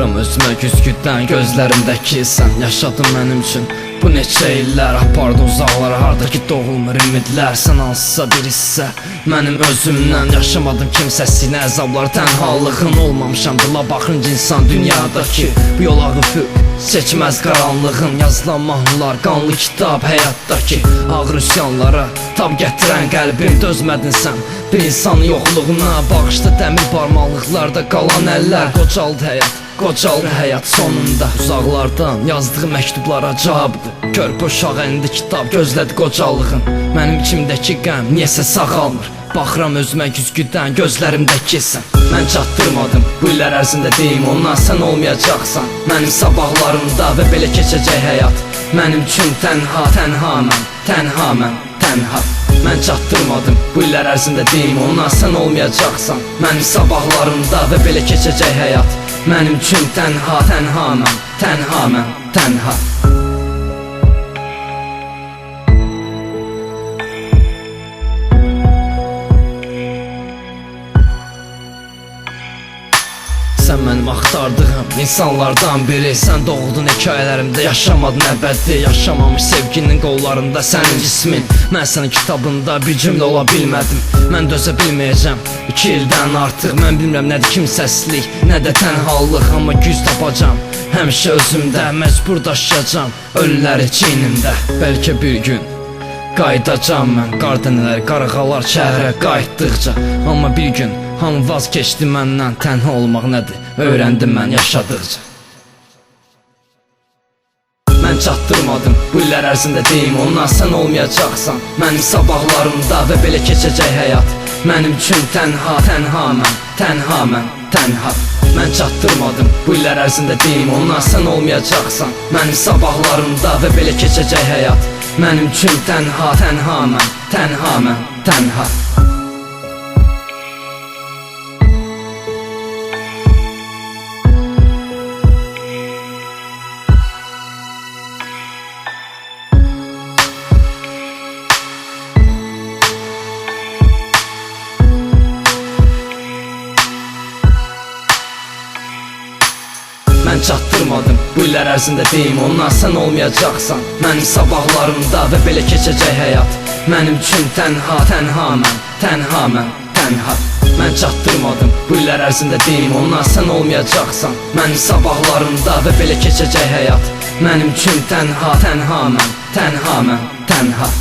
Baxıram özümə güzgüdən, gözlərimdəki sən yaşadın mənim üçün. Bu neçə illər apardı uzaqlara, harda ki doğulmur ümidlər. Sən hansısa bir hissə mənim özümdən, yaşamadım kimsəsini əzablar, tənhalığın olmamışam. Dila baxınca insan dünyadakı bu yolağı füq seçməz qaranlığın. Yazılan mahnılar, qanlı kitab həyatdakı ağır üsyanlara tab gətirən qəlbim. Dözmədin sən bir insanın yoxluğuna, bağışlı dəmir barmaqlıqlarda qalan əllər. Qocaldı həyat, qocaldı həyat sonunda. Uzaqlardan yazdığı məktublara cavabdır. Körpə uşaq əlində kitab gözlədi qocalığın. Mənim içimdəki qəm niyəsə sağalmır. Baxıram özümə güzgüdən, gözlərimdəki sən. Mən çatdırmadım bu illər ərzində deyim, ondan sən olmayacaqsan mənim sabahlarımda və belə keçəcək həyat. Mənim üçün tənha, tənha mən, tənha mən, tənha. Mən çatdırmadım bu illər ərzində deyim, ondan sən olmayacaqsan mənim sabahlarımda və belə keçəcək həyat. Mənim üçün tənha, tənha mən, tənha mən, tənha. Sən mənim axtardığım insanlardan biri. Sən doğuldun hekayələrimdə, yaşamadın əbədi. Yaşamamış sevginin qollarında sənin cismin. Mən sənin kitabında bir cümlə ola bilmədim. Mən dözə bilməyəcəm 2 ildən artıq. Mən bilmirəm nədir kimsəsizlik, nə də tənhalıq. Amma güc tapacam həmişə özümdə, məcbur daşıyacam ölüləri çiynimdə. Bəlkə bir gün qayıdacam mən, qar dənələri, qarğalar şəhərə qayıtdıqca. Amma bir gün hamı vaz keçdi məndən, tənha olmaq nədir öyrəndim mən yaşadıqca. Mən çatdırmadım bu illər ərzində deyim, ondan sən olmayacaqsan mənim sabahlarımda və belə keçəcək həyat. Mənim üçün tənha, tənha mən, tənha mən, tənha. Mən çatdırmadım bu illər ərzində deyim, ondan sən olmayacaqsan mənim sabahlarımda və belə keçəcək həyat. Mənim üçün tənha, tənha mən, tənha mən, tənha. Mən çatdırmadım bu illər ərzində deyim, ondan sən olmayacaqsan mənim sabahlarımda və belə keçəcək həyat. Mənim üçün tənha, tənha mən, tənha mən, tənha. Mən çatdırmadım bu illər ərzində deyim, ondan sən olmayacaqsan mənim sabahlarımda və belə keçəcək həyat. Mənim üçün tənha, tənha mən, tənha mən, tənha.